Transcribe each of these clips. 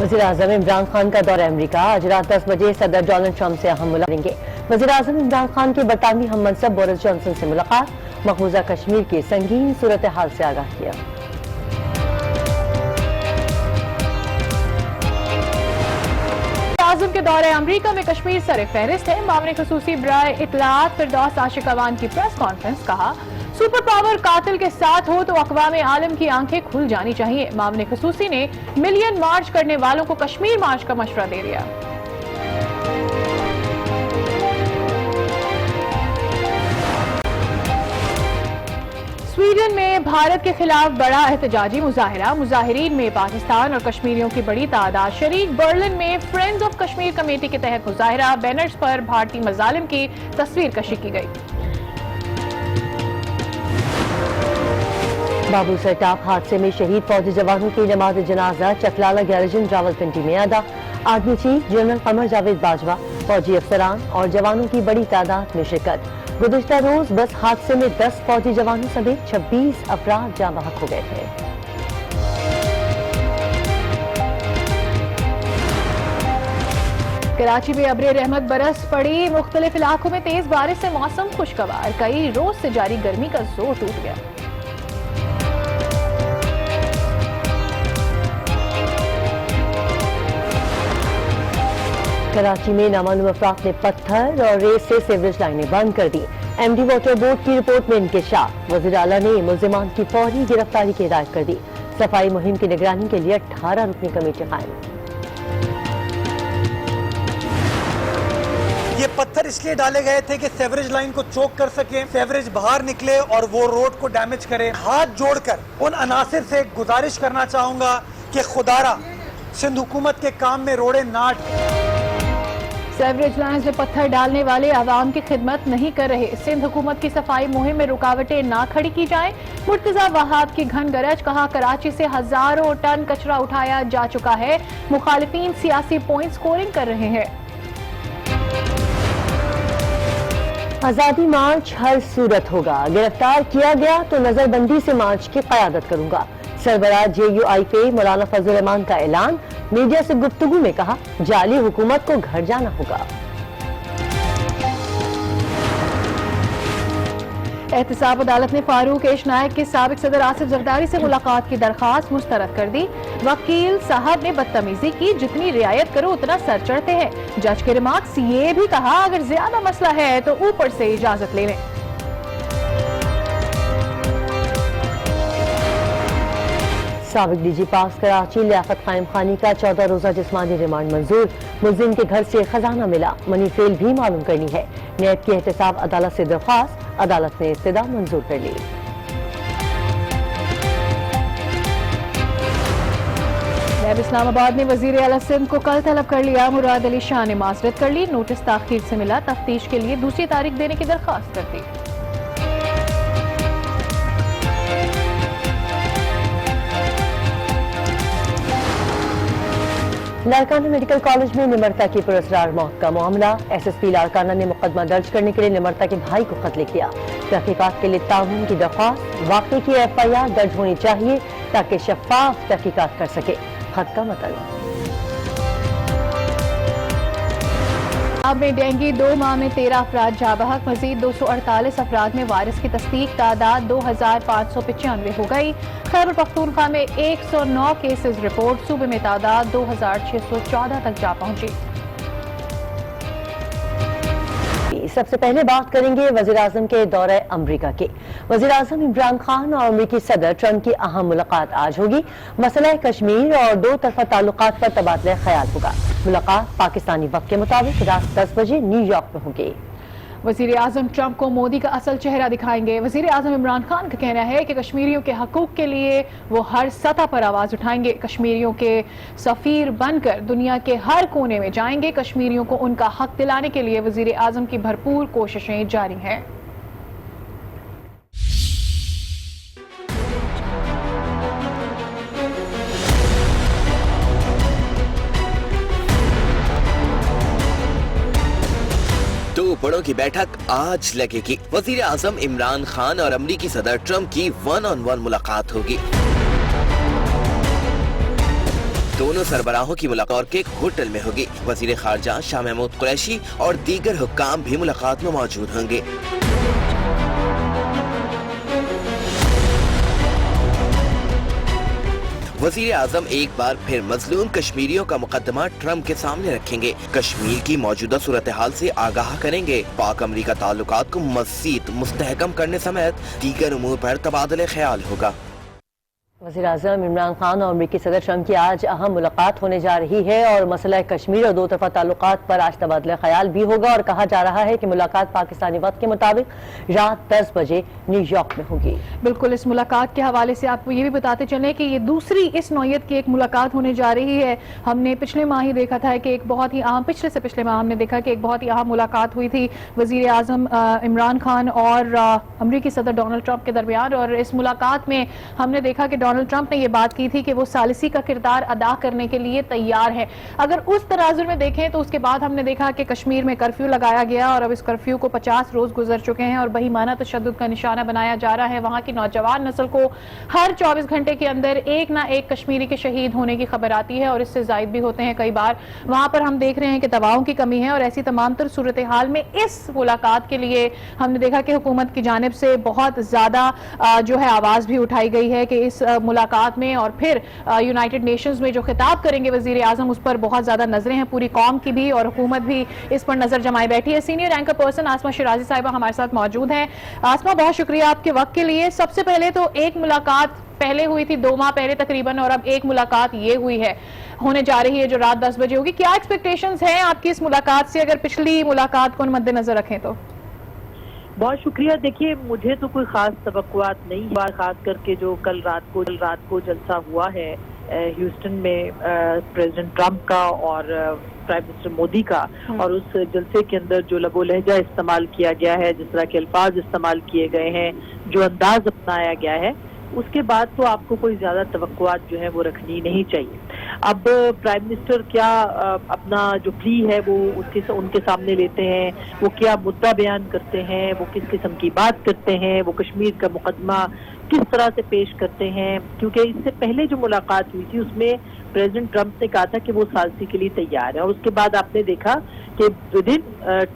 वज़ीर-ए-आज़म इमरान खान का दौरा अमेरिका। आज रात 10 बजे सदर डोनाल्ड ट्रंप से अहम मुलाकात करेंगे। वज़ीर-ए-आज़म इमरान खान की बरतानवी हम मनसब बोरिस जॉनसन से मुलाकात, मकबूजा कश्मीर की संगीन सूरत हाल से आगाह किया। आज़म के दौरे अमरीका में कश्मीर सर फहरिस्त है। मामले खसूसी बराए इत्तलात फिरदौस आशिक अवान की प्रेस कॉन्फ्रेंस, कहा सुपर पावर कातिल के साथ हो तो अक़वाम आलम की आंखें खुल जानी चाहिए। मामले खसूसी ने मिलियन मार्च करने वालों को कश्मीर मार्च का मशवरा दे दिया। स्वीडन में भारत के खिलाफ बड़ा एहतजाजी मुजाहिरा, मुजाहिरीन में पाकिस्तान और कश्मीरियों की बड़ी तादाद शरीक। बर्लिन में फ्रेंड्स ऑफ कश्मीर कमेटी के तहत मुजाहिरा, बैनर्स पर भारतीय मजालिम की तस्वीर कशी की गई। बाबू सटाप हादसे में शहीद फौजी जवानों की नमाज जनाजा चकलाला गैरजन रावलपिंडी में अदा। Army chief general Qamar Javed Bajwa, फौजी अफसरान और जवानों की बड़ी तादाद में शिरकत। गुज़िश्ता रोज बस हादसे में 10 फौजी जवानों समेत 26 अफराद जाँ बहक हो गए थे। कराची में अब्रे रहमत बरस पड़ी, मुख्तलिफ इलाकों में तेज बारिश से मौसम खुशगवार। कई रोज से जारी गर्मी का जोर टूट गया। कराची में नामालूम अफराद ने पत्थर और रेत से सीवरेज लाइनें बंद कर दी। एमडी वाटर बोर्ड की रिपोर्ट में इंकशाफ, वज़ीर आला ने मुल्ज़िमान की फौरी गिरफ्तारी की हिदायत कर दी। सफाई मुहिम की निगरानी के लिए 18 रुकनी कमेटी कायम। ये पत्थर इसलिए डाले गए थे कि सेवरेज लाइन को चोक कर सके, सेवरेज बाहर निकले और वो रोड को डैमेज करे। हाथ जोड़कर उन अनासिर से गुजारिश करना चाहूंगा कि खुदारा सिंध हुकूमत के काम में रोड़े नाट। सेवरेज लाइन्स में पत्थर डालने वाले आवाम की खिदमत नहीं कर रहे। सिंध हुकूमत की सफाई मुहिम में रुकावटें ना खड़ी की जाएं। मुर्तजा वहाब की घन गरज, कहा कराची से हजारों टन कचरा उठाया जा चुका है। मुखालिफिन सियासी पॉइंट स्कोरिंग कर रहे हैं। आजादी मार्च हर सूरत होगा, गिरफ्तार किया गया तो नजरबंदी से मार्च की क़यादत करूंगा। सरबराह JUIP मौलाना फजल रहमान का ऐलान। मीडिया से गुफ्तगू में कहा जाली हुकूमत को घर जाना होगा। एहतसाब अदालत ने फारूक एश नायक के साबिक सदर आसिफ जरदारी से मुलाकात की दरखास्त मुस्तरद कर दी। वकील साहब ने बदतमीजी की, जितनी रियायत करो उतना सर चढ़ते हैं। जज के रिमार्क्स ये भी कहा अगर ज्यादा मसला है तो ऊपर से इजाजत ले लें। साबिक DG पास कराची लियाकत कायम खानी का 14 रोजा जिस्मानी रिमांड मंजूर। मुलजिम के घर से खजाना मिला, मनी ट्रेल भी मालूम करनी है। नैब की एहतसाब अदालत से दरख्वास्त, अदालत ने इस्तदा मंजूर कर ली। नैब इस्लामाबाद ने वजीर आला सिंध को कल तलब कर लिया। मुराद अली शाह ने माजरत कर ली। नोटिस ताखीर से मिला, तफ्तीश के लिए दूसरी तारीख देने की दरख्वास्त कर दी। लाड़काना मेडिकल कॉलेज में निमरता की पुरस्कार मौत का मामला। SSP लाड़काना ने मुकदमा दर्ज करने के लिए निमरता के भाई को खत लिख दिया। तहकीकात के लिए ताउन की दरख्वास्त, वाकई की FIR दर्ज होनी चाहिए ताकि शफाफ तहकीकात कर सके। खत का मतलब अब में डेंगू 2 माह में 13 अफराद जाँ बहक, मजीद 248 अफराद में वायरस की तस्दीक, तादाद 2595 हो गई। खैबर पख्तूनख्वा में 109 केसेस रिपोर्ट, सूबे में तादाद 2614 तक जा पहुंची। सबसे पहले बात करेंगे वज़ीर-ए-आज़म के दौरे अमरीका के। वज़ीर-ए-आज़म इमरान खान और अमरीकी सदर ट्रंप की अहम मुलाकात आज होगी। मसला कश्मीर और दो तरफा ताल्लुकात पर तबादला ख्याल होगा। मुलाकात पाकिस्तानी वक्त के मुताबिक रात 10 बजे न्यूयॉर्क में होगी। वज़ीर आज़म ट्रंप को मोदी का असल चेहरा दिखाएंगे। वज़ीर आज़म इमरान खान का कहना है कि कश्मीरियों के हकूक के लिए वो हर सतह पर आवाज़ उठाएंगे। कश्मीरियों के सफ़ीर बनकर दुनिया के हर कोने में जाएंगे। कश्मीरियों को उनका हक दिलाने के लिए वज़ीर आज़म की भरपूर कोशिशें जारी हैं। दो बड़ों की बैठक आज लगेगी। वजीर आजम इमरान खान और अमरीकी सदर ट्रंप की 1-on-1 मुलाकात होगी। दोनों सरबराहों की मुलाकात एक होटल में होगी। वजीर खारजा शाह महमूद कुरैशी और दीगर हुक्काम भी मुलाकात में मौजूद होंगे। वजीर आजम एक बार फिर मजलूम कश्मीरियों का मुकदमा ट्रंप के सामने रखेंगे। कश्मीर की मौजूदा सूरत हाल से आगाह करेंगे। पाक अमरीका ताल्लुकात को मज़ीद मुस्तहकम करने समेत दीगर उमूर पर तबादले ख्याल होगा। वज़ीर-ए-आज़म इमरान खान और अमरीकी सदर ट्रंप की आज अहम मुलाकात होने जा रही है और मसला कश्मीर और दो तरफा ताल्लुकात पर आज तबादला ख्याल भी होगा और कहा जा रहा है कि मुलाकात पाकिस्तानी वक्त के मुताबिक रात 10 बजे न्यूयॉर्क में होगी। बिल्कुल, इस मुलाकात के हवाले से आपको ये भी बताते चलें कि ये दूसरी इस नौयत की एक मुलाकात होने जा रही है। हमने पिछले माह ही देखा था कि एक बहुत ही अहम पिछले माह हमने देखा कि एक बहुत ही अहम मुलाकात हुई थी वज़ीर-ए-आज़म इमरान खान और अमरीकी सदर डोनाल्ड ट्रंप के दरमियान, और इस मुलाकात में हमने देखा कि डोनाल्ड ट्रंप ने ये बात की थी कि वो सालिसी का किरदार अदा करने के लिए तैयार है। अगर उस तराजुर में देखें तो उसके बाद हमने देखा कि कश्मीर में कर्फ्यू लगाया गया और अब इस कर्फ्यू को 50 रोज गुजर चुके हैं और बेईमाना तशद्दुद का निशाना बनाया जा रहा है। वहां की नौजवान नस्ल को हर 24 घंटे के अंदर एक ना एक कश्मीरी के शहीद होने की खबर आती है और इससे जायद भी होते हैं कई बार। वहां पर हम देख रहे हैं कि दवाओं की कमी है और ऐसी तमाम तर सूरत हाल में इस मुलाकात के लिए हमने देखा कि हुकूमत की जानिब से बहुत ज्यादा जो है आवाज भी उठाई गई है कि इस मुलाकात में और फिर यूनाइटेड नेशंस में जो खिताब करेंगे वजीर आजम, उस पर बहुत ज्यादा नजरें हैं पूरी कौम की भी और हुकूमत भी इस पर नजर जमाए बैठी है। सीनियर एंकर पर्सन आसमा शिराजी साहिबा हमारे साथ मौजूद हैं। आसमा, बहुत शुक्रिया आपके वक्त के लिए। सबसे पहले तो एक मुलाकात पहले हुई थी 2 माह पहले तकरीबन, और अब एक मुलाकात ये हुई है होने जा रही है जो रात 10 बजे होगी। क्या एक्सपेक्टेशंस हैं आपकी इस मुलाकात से, अगर पिछली मुलाकात को मद्देनजर रखें तो? बहुत शुक्रिया। देखिए, मुझे तो कोई खास तवक्कुआत नहीं है, खास करके जो कल रात को जलसा हुआ है ह्यूस्टन में प्रेसिडेंट ट्रंप का और प्राइम मिनिस्टर मोदी का, और उस जलसे के अंदर जो लबो लहजा इस्तेमाल किया गया है, जिस तरह के अल्फाज इस्तेमाल किए गए हैं, जो अंदाज अपनाया गया है, उसके बाद तो आपको कोई ज्यादा तवक्कुआत जो है वो रखनी नहीं चाहिए। अब प्राइम मिनिस्टर क्या अपना जो प्ली है वो उनके सामने लेते हैं, वो क्या मुद्दा बयान करते हैं, वो किस किस्म की बात करते हैं, वो कश्मीर का मुकदमा किस तरह से पेश करते हैं, क्योंकि इससे पहले जो मुलाकात हुई थी उसमें प्रेसिडेंट ट्रंप ने कहा था कि वो सालसी के लिए तैयार है, और उसके बाद आपने देखा कि विदिन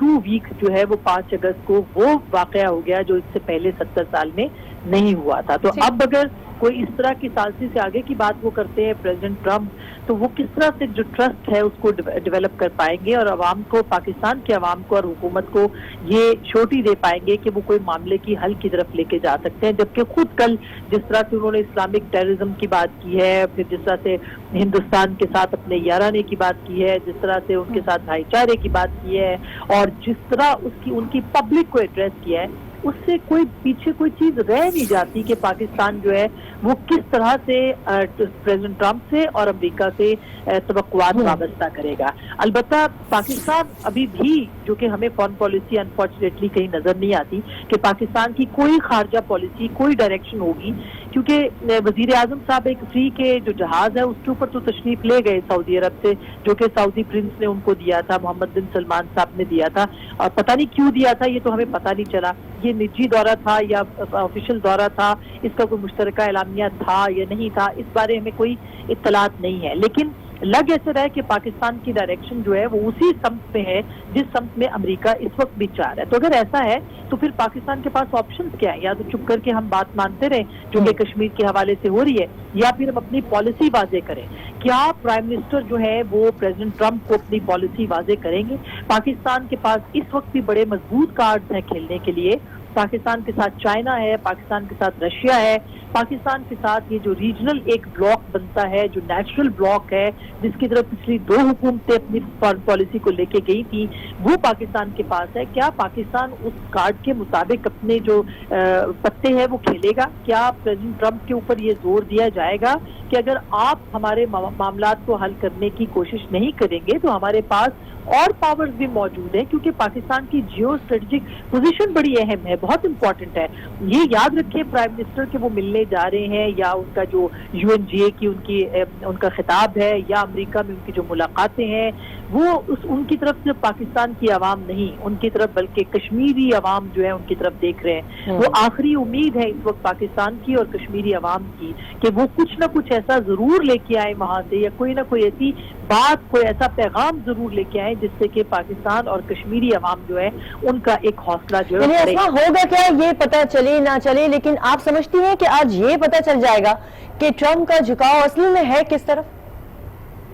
2 वीक जो है वो 5 अगस्त को वो वाकया हो गया जो इससे पहले 70 साल में नहीं हुआ था। तो अब अगर कोई इस तरह की सालसी से आगे की बात वो करते हैं प्रेसिडेंट ट्रंप, तो वो किस तरह से जो ट्रस्ट है उसको डेवलप कर पाएंगे और अवाम को, पाकिस्तान के अवाम को और हुकूमत को ये श्योरिटी दे पाएंगे कि वो कोई मामले की हल की तरफ लेके जा सकते हैं। जबकि खुद कल जिस तरह से उन्होंने इस्लामिक टेररिज्म की बात की है, फिर जिस तरह से हिंदुस्तान के साथ अपने याराने की बात की है, जिस तरह से उनके साथ भाईचारे की बात की है, और जिस तरह उनकी पब्लिक को एड्रेस किया है, उससे कोई पीछे कोई चीज रह नहीं जाती कि पाकिस्तान जो है वो किस तरह से प्रेसिडेंट ट्रंप से और अमेरिका से तवक्कुआत वाबस्ता करेगा। अलबत्ता पाकिस्तान अभी भी, जो कि हमें फॉरेन पॉलिसी अनफॉर्चुनेटली कहीं नजर नहीं आती कि पाकिस्तान की कोई खारजा पॉलिसी, कोई डायरेक्शन होगी, क्योंकि वजीर आजम साहब एक फ्री के जो जहाज है उसके ऊपर तो तशरीफ ले गए सऊदी अरब से, जो कि सऊदी प्रिंस ने उनको दिया था, मोहम्मद बिन सलमान साहब ने दिया था, और पता नहीं क्यों दिया था, ये तो हमें पता नहीं चला। ये निजी दौरा था या ऑफिशियल दौरा था, इसका कोई मुश्तरका एलामिया था या नहीं था, इस बारे में कोई इत्तलात नहीं है। लेकिन लग ऐसे रहा है कि पाकिस्तान की डायरेक्शन जो है वो उसी समत में है जिस समत में अमेरिका इस वक्त भी चाह रहा है। तो अगर ऐसा है तो फिर पाकिस्तान के पास ऑप्शंस क्या है? या तो चुप करके हम बात मानते रहें जो कि कश्मीर के हवाले से हो रही है, या फिर हम अपनी पॉलिसी वाजे करें। क्या प्राइम मिनिस्टर जो है वो प्रेसिडेंट ट्रंप को अपनी पॉलिसी वाजे करेंगे? पाकिस्तान के पास इस वक्त भी बड़े मजबूत कार्ड्स हैं खेलने के लिए। पाकिस्तान के साथ चाइना है, पाकिस्तान के साथ रशिया है, पाकिस्तान के साथ ये जो रीजनल एक ब्लॉक बनता है, जो नेचुरल ब्लॉक है, जिसकी तरफ पिछली 2 हुकूमतें अपनी फॉरेन पॉलिसी को लेके गई थी, वो पाकिस्तान के पास है। क्या पाकिस्तान उस कार्ड के मुताबिक अपने जो पत्ते हैं वो खेलेगा? क्या प्रेसिडेंट ट्रंप के ऊपर ये जोर दिया जाएगा कि अगर आप हमारे मामलात को हल करने की कोशिश नहीं करेंगे तो हमारे पास اور पावर्स भी मौजूद हैं, क्योंकि पाकिस्तान की जियो स्ट्रेटेजिक पोजीशन बड़ी अहम है, बहुत इंपॉर्टेंट है। ये याद रखिए प्राइम मिनिस्टर के वो मिलने जा रहे हैं, या उनका जो UNGA की उनका खिताब है, या अमेरिका में उनकी जो मुलाकातें हैं, वो उनकी तरफ से पाकिस्तान की आवाम नहीं, उनकी तरफ बल्कि कश्मीरी आवाम जो है उनकी तरफ देख रहे हैं। वो आखिरी उम्मीद है इस वक्त पाकिस्तान की और कश्मीरी आवाम की कि वो कुछ ना कुछ ऐसा जरूर लेके आए वहां से, या कोई ना कोई ऐसी बात, कोई ऐसा पैगाम जरूर लेके आए जिससे कि पाकिस्तान और कश्मीरी आवाम जो है उनका एक हौसला जो है यानी ऐसा होगा क्या ये पता चले ना चले, लेकिन आप समझती हैं कि आज ये पता चल जाएगा कि ट्रम्प का झुकाव असल में है किस तरफ?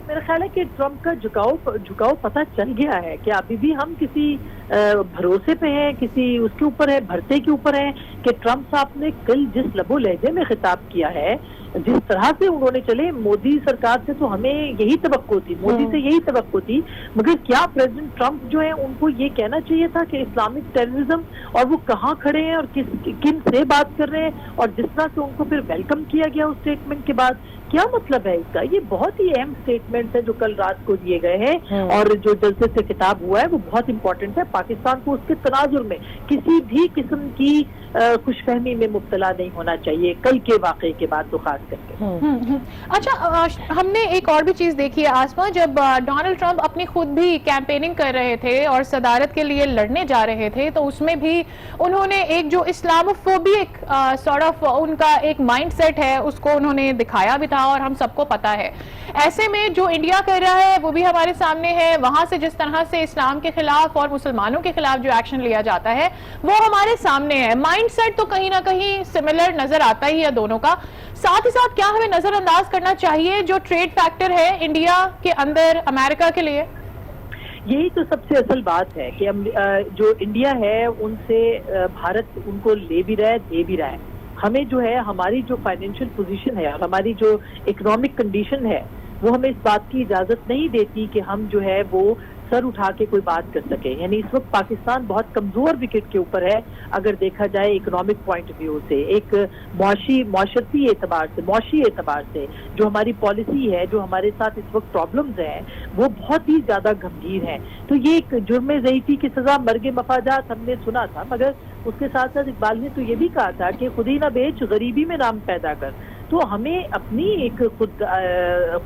मेरा ख्याल है कि ट्रम्प का झुकाव पता चल गया है कि अभी भी हम किसी भरोसे पे हैं, किसी उसके ऊपर है, भरते के ऊपर है कि ट्रम्प साहब ने कल जिस लबो लहजे में खिताब किया है, जिस तरह से उन्होंने चले, मोदी सरकार से तो हमें यही तवक्को थी, मोदी से यही तवक्को थी, मगर क्या प्रेसिडेंट ट्रम्प जो है उनको ये कहना चाहिए था कि इस्लामिक टेररिज्म, और वो कहाँ खड़े हैं और किन से बात कर रहे हैं, और जिस तरह से उनको फिर वेलकम किया गया उस स्टेटमेंट के बाद, क्या मतलब है इसका? ये बहुत ही अहम स्टेटमेंट है जो कल रात को दिए गए हैं, और जो जलसे से खिताब हुआ है वो बहुत इंपॉर्टेंट है। पाकिस्तान को उसके तनाजुर में किसी भी किस्म की खुशफहमी में मुब्तला नहीं होना चाहिए, कल के वाक़े के बाद तो खास करके। अच्छा, हमने एक और भी चीज देखी है आसमा, जब डोनाल्ड ट्रंप अपनी खुद भी कैंपेनिंग कर रहे थे और सदारत के लिए लड़ने जा रहे थे, तो उसमें भी उन्होंने एक जो इस्लामोफोबिक सॉर्ट ऑफ उनका एक माइंडसेट है उसको उन्होंने दिखाया भी था, और हम सबको पता है। ऐसे में जो इंडिया कर रहा है वो भी हमारे सामने है, वहां से जिस तरह से इस्लाम के खिलाफ और मुसलमानों के खिलाफ जो एक्शन लिया जाता है वो हमारे सामने है। माइंडसेट तो कहीं ना कहीं सिमिलर नजर आता ही है दोनों का। साथ ही साथ क्या हमें नजरअंदाज करना चाहिए जो ट्रेड फैक्टर है इंडिया के अंदर अमेरिका के लिए? यही तो सबसे असल बात है कि जो इंडिया है उनसे भारत उनको ले भी रहा है, दे भी रहा है। हमें जो है हमारी जो फाइनेंशियल पोजीशन है और हमारी जो इकोनॉमिक कंडीशन है वो हमें इस बात की इजाजत नहीं देती कि हम जो है वो सर उठा के कोई बात कर सके। यानी इस वक्त पाकिस्तान बहुत कमजोर विकेट के ऊपर है अगर देखा जाए इकोनॉमिक पॉइंट ऑफ व्यू से, एक माशरती एतबार से जो हमारी पॉलिसी है, जो हमारे साथ इस वक्त प्रॉब्लम्स हैं वो बहुत ही ज्यादा गंभीर हैं। तो ये एक जुर्म ज़ईफ़ी की सजा मर्ग मफादात हमने सुना था, मगर उसके साथ साथ इकबाल ने तो ये भी कहा था कि खुद ही ना बेच गरीबी में नाम पैदा कर। तो हमें अपनी एक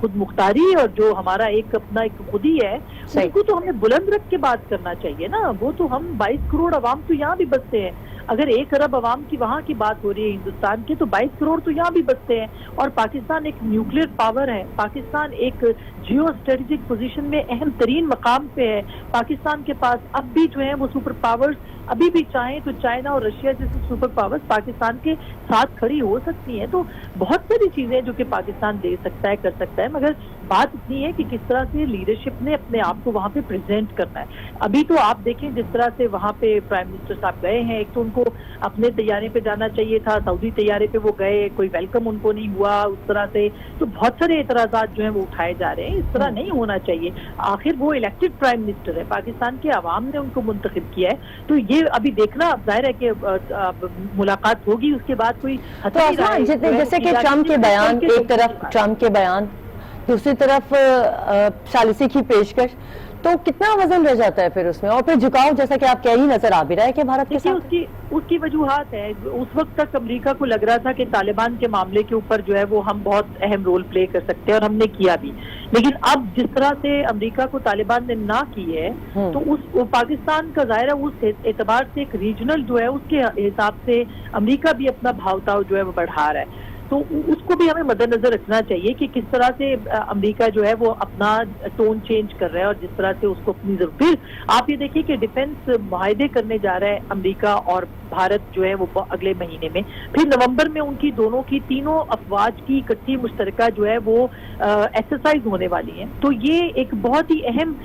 खुद मुख्तारी और जो हमारा एक अपना एक खुद ही है उसको तो हमें बुलंद रख के बात करना चाहिए ना। वो तो हम 22 करोड़ अवाम तो यहाँ भी बसते हैं, अगर 1 अरब अवाम की वहाँ की बात हो रही है हिंदुस्तान की, तो 22 करोड़ तो यहाँ भी बसते हैं। और पाकिस्तान एक न्यूक्लियर पावर है, पाकिस्तान एक जियो स्ट्रेटेजिक पोजीशन में अहम तरीन मकाम पे है। पाकिस्तान के पास अब भी जो है वो सुपर पावर्स अभी भी चाहें तो चाइना और रशिया जैसे सुपर पावर्स पाकिस्तान के साथ खड़ी हो सकती हैं। तो बहुत सारी चीजें जो कि पाकिस्तान दे सकता है, कर सकता है, मगर बात इतनी है कि किस तरह से लीडरशिप ने अपने आप को वहाँ पे प्रेजेंट करना है। अभी तो आप देखें जिस तरह से वहाँ पे प्राइम मिनिस्टर साहब गए हैं, एक तो उनको अपने तैयारे पे जाना चाहिए था, सऊदी तैयारे पे वो गए, कोई वेलकम उनको नहीं हुआ उस तरह से। तो बहुत सारे एतराजात जो है वो उठाए जा रहे हैं, इस तरह नहीं होना चाहिए। आखिर वो इलेक्टेड प्राइम मिनिस्टर है, पाकिस्तान के अवाम ने उनको मुंतखब किया है। तो ये अभी देखना जाहिर है कि मुलाकात होगी, उसके बाद कोई तो जैसे कि ट्रम्प के बयान, एक तरफ ट्रम्प के बयान, दूसरी तरफ सालिसी की पेशकश, तो कितना वजन रह जाता है फिर उसमें? और फिर झुकाव जैसा कि आप कह ही नजर आ भी रहा है कि भारत के साथ उसकी वजूहात है। उस वक्त तक अमेरिका को लग रहा था कि तालिबान के मामले के ऊपर जो है वो हम बहुत अहम रोल प्ले कर सकते हैं, और हमने किया भी। लेकिन अब जिस तरह से अमेरिका को तालिबान ने ना की है तो पाकिस्तान का ज़ाहिर है उस एतबार से एक रीजनल जो है उसके हिसाब से अमेरिका भी अपना भावताव जो है वो बढ़ा रहा है। तो उसको भी हमें मद्देनजर रखना चाहिए कि किस तरह से अमेरिका जो है वो अपना टोन चेंज कर रहा है, और जिस तरह से उसको अपनी जरूरत। फिर आप ये देखिए कि डिफेंस मुआहदे करने जा रहा है अमेरिका और भारत जो है वो अगले महीने में। फिर नवंबर में उनकी दोनों की तीनों अफवाज की इकट्ठी मुश्तरका जो है वो एक्सरसाइज होने वाली है। तो ये एक बहुत ही अहम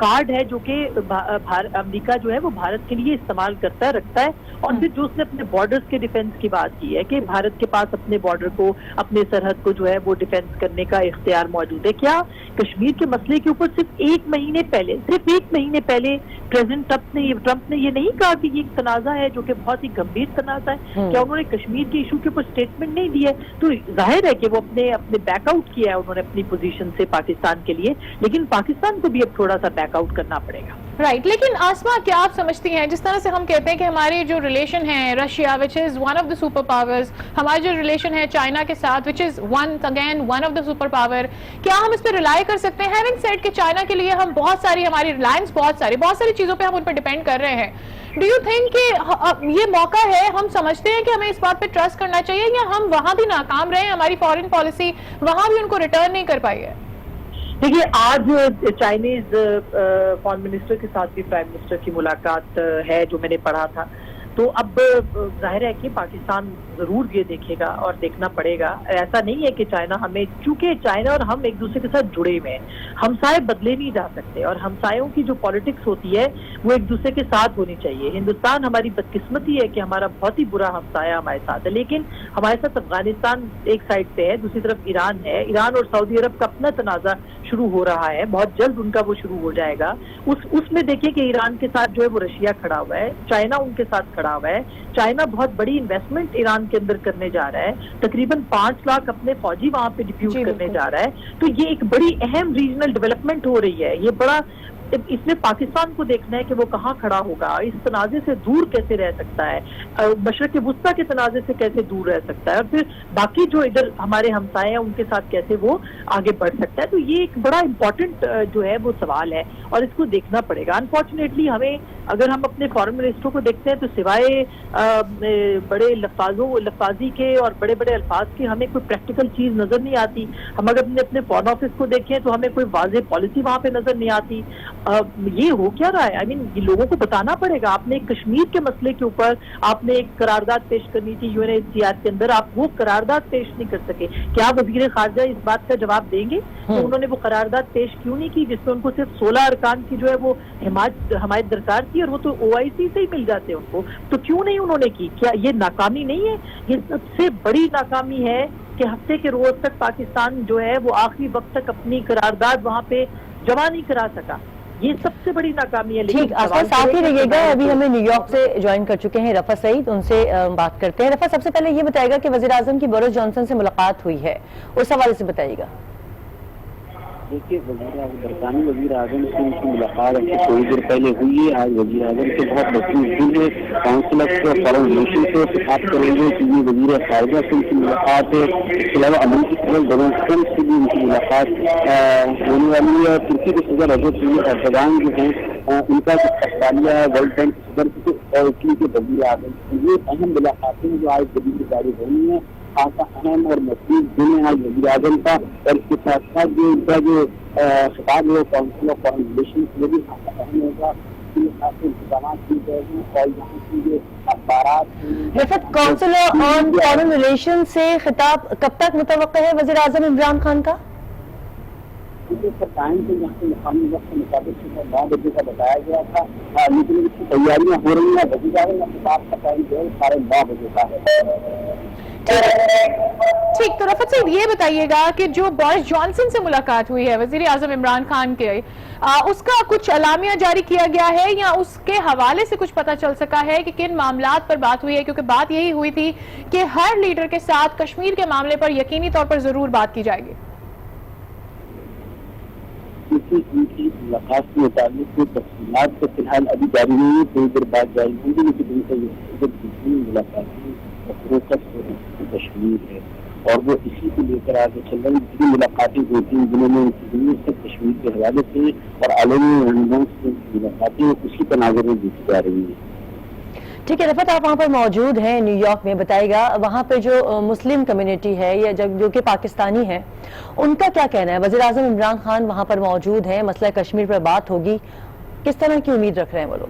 कार्ड है जो कि अमेरिका जो है वो भारत के लिए इस्तेमाल करता है, रखता है। और फिर जो उसने अपने बॉर्डर्स के डिफेंस की बात की है कि भारत के पास अपने बॉर्डर को, अपने सरहद को जो है वो डिफेंस करने का इख्तियार मौजूद है। क्या कश्मीर के मसले के ऊपर सिर्फ एक महीने पहले प्रेसिडेंट ट्रंप ने ये नहीं कहा कि ये एक तनाज़ा है जो कि बहुत ही गंभीर तनाज़ा है। क्या उन्होंने कश्मीर के इशू के ऊपर स्टेटमेंट नहीं दिया तो जाहिर है कि वो अपने बैकआउट किया है उन्होंने अपनी पोजीशन से पाकिस्तान के लिए, लेकिन पाकिस्तान को भी अब थोड़ा सा बैकआउट करना पड़ेगा। राइट, लेकिन आसमा क्या आप समझती हैं, जिस तरह से हम कहते हैं कि हमारे जो रिलेशन है Russia which is one of the super powers, हमारे जो रिलेशन है चाइना के साथ which is once again one of the super power, क्या हम इस पर रिलाई कर सकते हैं? हैविंग सेड कि चाइना के लिए हम बहुत सारी हमारी रिलायंस बहुत सारी चीजों पे हम उन पर डिपेंड कर रहे हैं, डू यू थिंक कि ये मौका है, हम समझते हैं कि हमें इस बात पे ट्रस्ट करना चाहिए, या हम वहां भी नाकाम रहे, हमारी फॉरेन पॉलिसी वहां भी उनको रिटर्न नहीं कर पाई है? देखिए, आज चाइनीज फॉरेन मिनिस्टर के साथ भी प्राइम मिनिस्टर की मुलाकात है जो मैंने पढ़ा था, तो अब जाहिर है कि पाकिस्तान जरूर ये देखेगा और देखना पड़ेगा। ऐसा नहीं है कि चाइना हमें, चूंकि चाइना और हम एक दूसरे के साथ जुड़े हुए हैं, हमसाए बदले नहीं जा सकते और हमसायों की जो पॉलिटिक्स होती है वो एक दूसरे के साथ होनी चाहिए। हिंदुस्तान हमारी बदकिस्मती है कि हमारा बहुत ही बुरा हमसाया हमारे साथ है, लेकिन हमारे साथ अफगानिस्तान एक साइड पे है, दूसरी तरफ ईरान है। ईरान और सऊदी अरब का अपना तनाज़ा शुरू हो रहा है, बहुत जल्द उनका वो शुरू हो जाएगा। उसमें देखिए कि ईरान के साथ जो है वो रशिया खड़ा हुआ है, चाइना उनके साथ खड़ा हुआ है। चाइना बहुत बड़ी इन्वेस्टमेंट ईरान के अंदर करने जा रहा है, तकरीबन 5 लाख अपने फौजी वहां पे डिप्यूट करने जा रहा है। तो ये एक बड़ी अहम रीजनल डेवलपमेंट हो रही है। ये बड़ा, इसमें पाकिस्तान को देखना है कि वो कहाँ खड़ा होगा, इस तनाज़े से दूर कैसे रह सकता है, मशरक़ वुस्ता के तनाज़े से कैसे दूर रह सकता है, और फिर बाकी जो इधर हमारे हमसाए हैं उनके साथ कैसे वो आगे बढ़ सकता है। तो ये एक बड़ा इंपॉर्टेंट जो है वो सवाल है और इसको देखना पड़ेगा। अनफॉर्चुनेटली हमें, अगर हम अपने फॉरेन मिनिस्टरों को देखते हैं तो सिवाय बड़े लफ्ज़ी के और बड़े बड़े अल्फाज के हमें कोई प्रैक्टिकल चीज़ नज़र नहीं आती। हम अगर अपने फॉरेन ऑफिस को देखें तो हमें कोई वाज़ेह पॉलिसी वहाँ पे नज़र नहीं आती। ये हो क्या रहा है? ये लोगों को बताना पड़ेगा। आपने कश्मीर के मसले के ऊपर आपने एक करारदाद पेश करनी थी यूएनएचसीआर के अंदर, आप वो करारदाद पेश नहीं कर सके। क्या वज़ीर ख़ारजा इस बात का जवाब देंगे तो उन्होंने वो करारदाद पेश क्यों नहीं की जिसमें उनको सिर्फ 16 अरकान की जो है वो हमायत दरकार थी और वो तो OIC से ही मिल जाते उनको, तो क्यों नहीं उन्होंने की? क्या ये नाकामी नहीं है? ये सबसे बड़ी नाकामी है कि हफ्ते के रोज तक पाकिस्तान जो है वो आखिरी वक्त तक अपनी करारदाद वहाँ पे जमा नहीं करा सका। ये सबसे बड़ी नाकामी है। ठीक, आपका साथ ही रहिएगा। अभी हमें न्यूयॉर्क से ज्वाइन कर चुके हैं रफत सईद, उनसे बात करते हैं। रफत, सबसे पहले ये बताइएगा कि वज़ीर आज़म की बोरिस जॉनसन से मुलाकात हुई है, उस हवाले से बताइएगा। देखिए, बरतानी वज़ीर आज़म से उनकी मुलाकात थोड़ी देर पहले हुई है। आज वज़ीर आज़म से बहुत मशहूर हुई है, काउंसिल ऑफ फॉरेन रिलेशन से बात करेंगे कि ये वज़ीर ख़ारजा से उनकी मुलाकात है। इसके अलावा अमेरिकी सदर डोनाल्ड ट्रंप से भी उनकी मुलाकात होने वाली है। तुर्की के सदर रजब तय्यिप एर्दोगान जो हैं उनका जो अस्ट्रेलिया है, वर्ल्ड बैंक के सदर और इटली के वज़ीर आज़म, ये अहम मुलाकातें जो आज जल्दी से जारी होनी है। खासा अहम और मजबूत दिन है आज वज़ीर आज़म का, और इसके साथ साथ जो उनका जो खिताब है काउंसिल ऑफ फॉरेन रिलेशन वो भी खासा अहम होगा। इंतजाम किए जाएंगे और यहाँ की जो अखबारात रफत, काउंसिल ऑन फॉरेन रिलेशन से खिताब कब तक मुतवक्का है वज़ीर आज़म इमरान खान का? टाइम से यहाँ से मुकामी वक्त के मुताबिक 9 बजे का बताया गया था, लेकिन इसकी तैयारियाँ हो रही हैं। वज़ीर आज़म का खिताब का टाइम जो है 9:30 बजे का है। ठीक, तो रफत साहब ये बताइएगा कि जो बोरिस जॉनसन से मुलाकात हुई है वज़ीर आज़म इमरान खान के, उसका कुछ अलामिया जारी किया गया है या उसके हवाले से कुछ पता चल सका है कि किन मामलात पर बात हुई है? क्योंकि बात यही हुई थी कि हर लीडर के साथ कश्मीर के मामले पर यकीनी तौर पर जरूर बात की जाएगी। उनकी मुलाकात के मुताबिक कोई तफसीलात तो फिलहाल अभी जारी नहीं है, थोड़ी देर बाद जारी होगी, लेकिन उनका मुलाकात कश्मीर है और वो इसी को लेकर आगे चल रही जितनी मुलाकातें होती हैं जिन्होंने उनकी कश्मीर के हवाले से और आलमी रहनुमाओं से मुलाकातें उसी तनाज़ुर में देखी जा रही है। ठीक है रफत, आप वहाँ पर मौजूद हैं न्यूयॉर्क में, बताइएगा वहाँ पे जो मुस्लिम कम्युनिटी है या जो कि पाकिस्तानी है, उनका क्या कहना है? वज़ीर आज़म इमरान खान वहाँ पर मौजूद हैं, मसला कश्मीर पर बात होगी, किस तरह की उम्मीद रख रहे हैं वो लोग?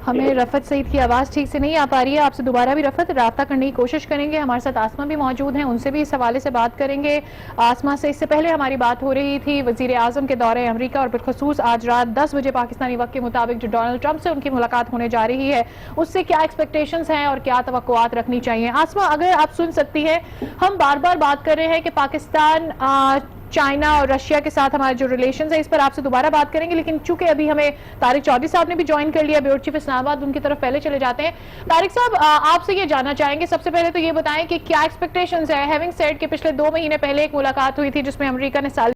हमें रफत सईद की आवाज़ ठीक से नहीं आ पा रही है, आपसे दोबारा भी रफत राब्ता करने की कोशिश करेंगे। हमारे साथ आसमा भी मौजूद हैं, उनसे भी इस हवाले से बात करेंगे। आसमा से इससे पहले हमारी बात हो रही थी वज़ीर आज़म के दौरे अमरीका और बिलखसूस आज रात 10 बजे पाकिस्तानी वक्त के मुताबिक जो डोनाल्ड ट्रंप से उनकी मुलाकात होने जा रही है, उससे क्या एक्सपेक्टेशंस हैं और क्या तवक्कुआत रखनी चाहिए? आसमा, अगर आप सुन सकती हैं, हम बार बार बात कर रहे हैं कि पाकिस्तान चाइना और रशिया के साथ हमारे जो रिलेशंस है इस पर आपसे दोबारा बात करेंगे, लेकिन चूंकि अभी हमें तारिक चौधरी साहब ने भी ज्वाइन कर लिया, ब्यूरो चीफ इस्लामाबाद, उनकी तरफ पहले चले जाते हैं। तारिक साहब, आपसे ये जानना चाहेंगे, सबसे पहले तो ये बताएं कि क्या एक्सपेक्टेशंस है, हैविंग सेड कि पिछले 2 महीने पहले एक मुलाकात हुई थी जिसमें अमेरिका ने साल